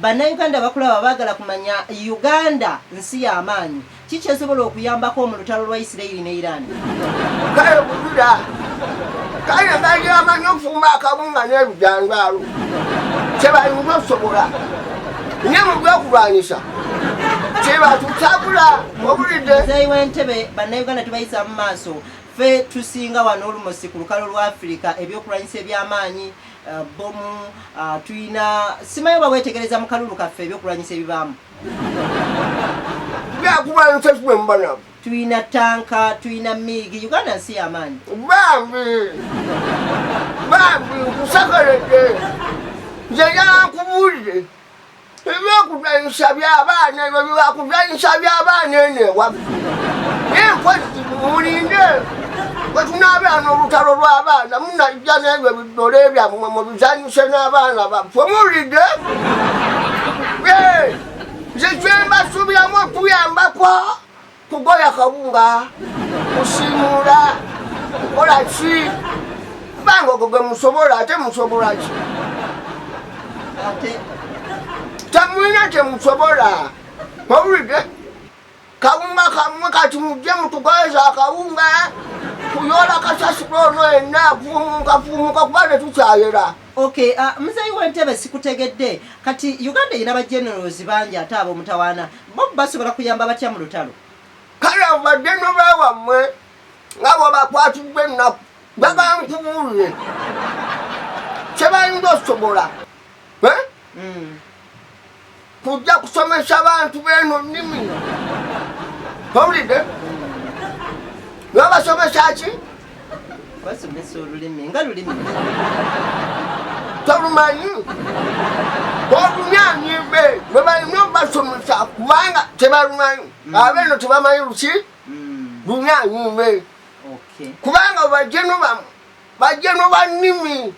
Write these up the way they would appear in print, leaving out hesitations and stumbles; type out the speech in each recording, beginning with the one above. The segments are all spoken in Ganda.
bannayuganda bakulaba baagala kumanya Uganda nsi y'amaanyi kiki esobola okuyambako mu lutalo lwa Isreal ne Iran? Kale kugira kale ngaji amanyi okufumba akabunga n'ebijangaalo kyebayinza okusobola nye mu byokulwanyisa kyebatutabula obulidde muzeeyi w'entebe bannayuganda tubayisa mu maaso ffe tusinga wano olumosi ku lukalo lwa Afrika ebyokulwanyisa eby'amaanyi bomu tuyina simayo bawetegereza mu kalulu kaffe ebyokulwanyisa ebibaamu byakulwanyisa kibwe mubanamu tuyina tanka tuyina miigi Uganda nsi y'amaanyi bambi nkusakalidde nze yankubuulire ebyokulwanyisa by'abaana ebyo byakulwanyisa by'abaana enewaffe nenkozi mulinde bwetunaabyana olutalo lw'abaana munajja n'ebyo bidole byammwe mubizanyise n'abaana baffe mulidde nze kyembasubiramu okuyambako kugoya kawunga kusimuula kukola ki kubanga ogwo gwe musobola ate musobola ki tamwina temusobola mawulidde kawunga kamwe kati mujje mutugoyeza akawunga kuyola kasasiro ono yenna fumuka kuba tetukyayera. Okay, muzeeyi w'entebe sikutegedde kati Uganda erina bagenerals bangi ate ab'omutawaana bo basobola kuyamba batya mu lutalo? Kale badde n'obawammwe nga bw'obakwatidde ennaku babankubuulire kyebayinza okusobola kujja kusomesa abantu b'eno nnimi owulidde nobasomesa ki basomesa olulimi nga lulimi tolumanyi olunyanyibe lwe balina obasomesa kubanga tebalumanyi abeeno tebamanyi luki lunyanyibe kubanga bajje nobannimi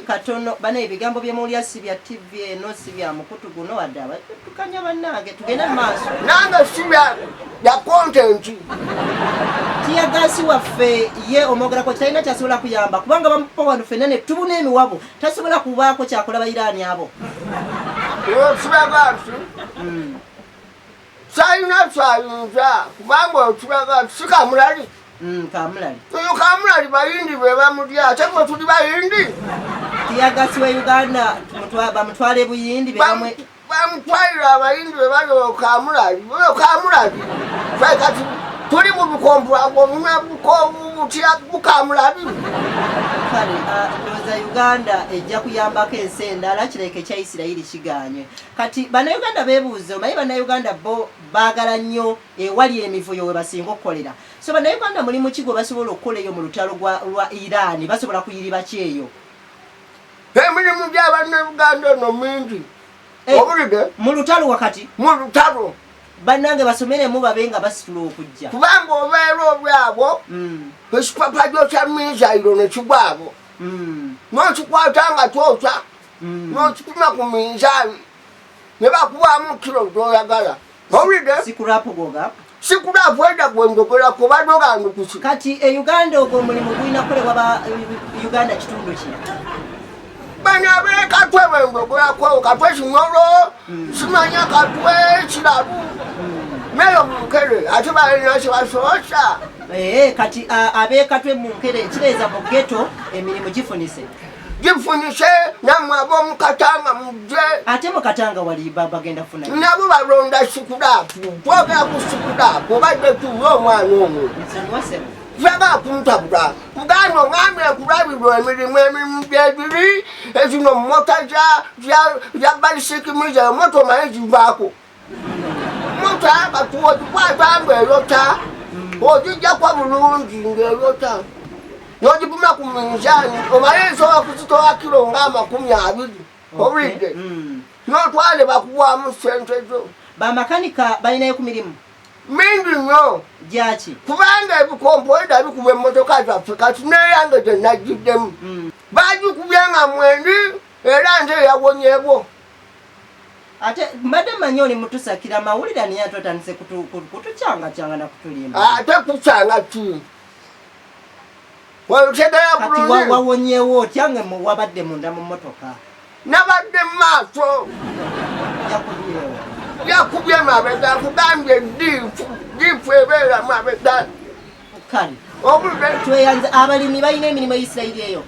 katono bana ebigambo byemuulya si bya TV eno si bya mukutu guno wadde tukanya bannange tugende mu maaso nange si bya content tiyagasi waffe ye omwogerako kitalina kyasobola kuyamba kubanga bamupa wano ffenna ne tubuna emiwabo tasobola kubaako kyakola bayiraani abo sibagasi sayinza kubanga otubagasi sikamulali kamulali oyo kamulali bayindi be bamulya ate gwe tuli bayindi tiyagasi wa Uganda bamutwale buyindi bamutwalira abayindi be bali kamulali oyo kamulali kati tuli mu bukombulago obumwe butya bukamulabi kale ndowooza Uganda ejja kuyambako ensi endala kireke kya Isirayiri kiganye kati bannayuganda beebuuze omanyi bannayuganda bo baagala nnyo ewali emivuyo we basinga okukolera so bannayuganda mulimu ki gwe basobola okukola eyo mu lutalo lwa Iran basobola kuyiriba ki eyo emirimu gy'abannayuganda eno mingi obulidde mu lutalo wakati mu lutalo bannange basomeremu babe nga basitula okujja kubanga obeera obyabo ekipapajjo kya minzairo nekigwabo n'okikwata nga kyokya n'okipima ku minzaani ne bakubaamu kiro gy'oyagala owulidde sikulapu edda gwendogera kuba dogandukusi kati Uganda ogwo omulimu gulina kukolebwa ba Uganda kitundu ki bano abekatwe bendogerakowo katwe kinyolo simanya katwe kirabu meyo munkere ate balina kyebasosa kati abekatwe munkere kireeza mu ghetto emirimu gifunise nammwe ab'omukatanga mujje ate mukatanga wali bagenda kufuna nabo balonda sikulapu twogera ku sikulapu obadde tuwa omwana omwo Vaga kuntabula kugano ngame kulabirwa emirimu byebiri ezino mota ja balisiki miza moto maji vako mota batuwa kwata mbelota ojija kwa bulungi ngelota nojipuma ku minzani omayeso wakuzitoa kilo ngama 20 obide notwale bakuwa mu sente zo ba makanika balinayo ku mirimu mingi nyo jachi kubanga ebikompoida bikuba emmotoka zaffe kati neyange tenagiddemu bagikubyenga mwendi era nze yawonyebwo ate mbadde manyoni mutusakira mawulira niye atotandise kutucyanga na kutulimba ate kukyanga ki Walutegera bulungi. Wawonyewo otyange wabadde munda mu mmotoka. Nabadde mu maaso. Yakubye mabega kugambye difu ebeera mabega. Kale. Tweyanze abalimi balina emirimu Isirayiri eyo.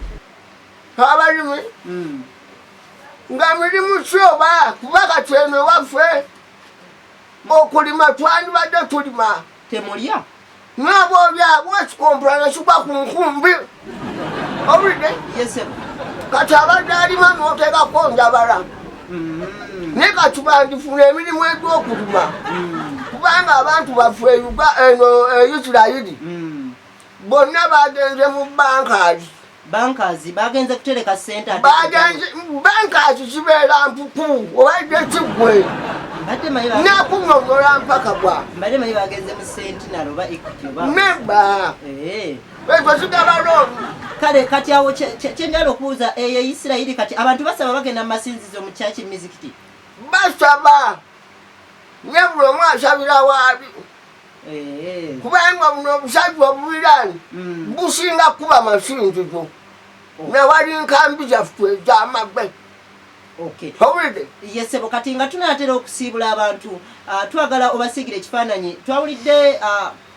Abalimi? Nga mirimu kyoba kuba kati eno Waffe okulima twandibadde tulima. Temulya? Nabo olyabo ekikompulana kigwa ku nkumbi. Owulidde? Yesebo. Kati abadde alima n'oteekako njabala. Naye kati bandifuna emirimu egy'okulima. Kubanga abantu baffe eno Isirayiri bonna bagenze mu bankazi. Bankazi bagenze kutereka ssente ate. Bankazi kibeera mpuku obaidde kiggwe. Nakuŋŋonyola mpaka bwa. Mbadde manyi bagenze mu Sentinel oba Equity oba. Memba. Ekyo sigaba looni. Kale kati awo kyenjala okubuuza eyo Isirayiri kati abantu basaba bagenda mu masinzizo mu kyaki mizikiti. Basaba. Nye buli omu asabira waabi. Kubanga buno obusajja obubiraani businga kuba masinzizo. Nawali nkambi zaffe ez'amagbe. Owulidde? Yesebo kati nga tunaatera okusiibula abantu twagala obasigire ekifaananyi twawulidde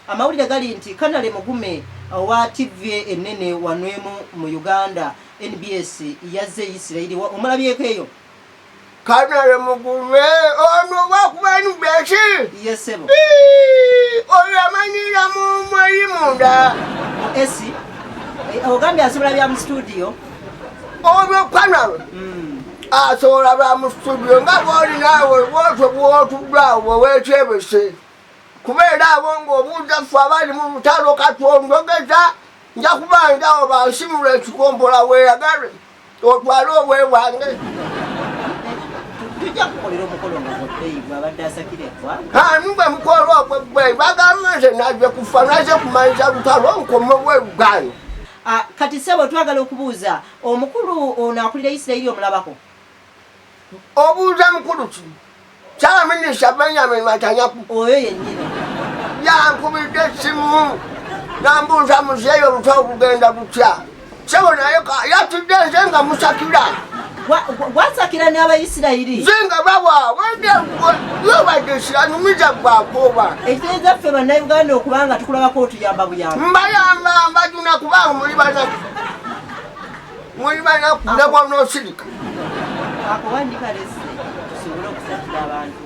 amawulire gali nti Kanale Mugume wa TV ennene wanwemu mu Uganda NBS yazze Isirayiri omulabyeko eyo. Kanale Mugume ono wakuba NBS. Yesebo. Oyo amanyira mu mweri munda. Esi ogambye asobola bya mu studio. Oyo Kanale. Asobola bya mu studio nga bw'oli naawe bwotyo bw'otuddwawo weekyebese. Kubeera abo ng'obuuza ffe abali mu lutalo kati onjogeza nja kubanjawo bansimula ekikompola weeyagale otwale obwe bwange. Tujja kukolera omukolo nga Buterevu abadde asakira eggwanga. Mugwe mukolo ogwo gwe bagamba nze naze kufa naze kumanyiza lutalo nkome bw'Uganda. Kati ssebo twagala okubuuza omukulu ono akulira Isirayiri omulabako. Obuuza mukulu ki? Kyaminisita Benjamin Matanyaku. Oyo yennyini. Yankubidde essimu nambuuza muzeeyo olutalo kugenda lutya. Ssebo naye yatudde nze nga musakira. Wasakira n'Abayisirayiri. Nze nga bawaabwe yobadde kiranyumiza gwakooba. Ekitegeeza ffe bannayuganda okubanga tukulabako otuyamba buyamba. Mbayamba mbajuna kubanga muli banaku. Muli banaku ne bw'onoosirika. Akuwandika lesi tusobole okusakira abantu.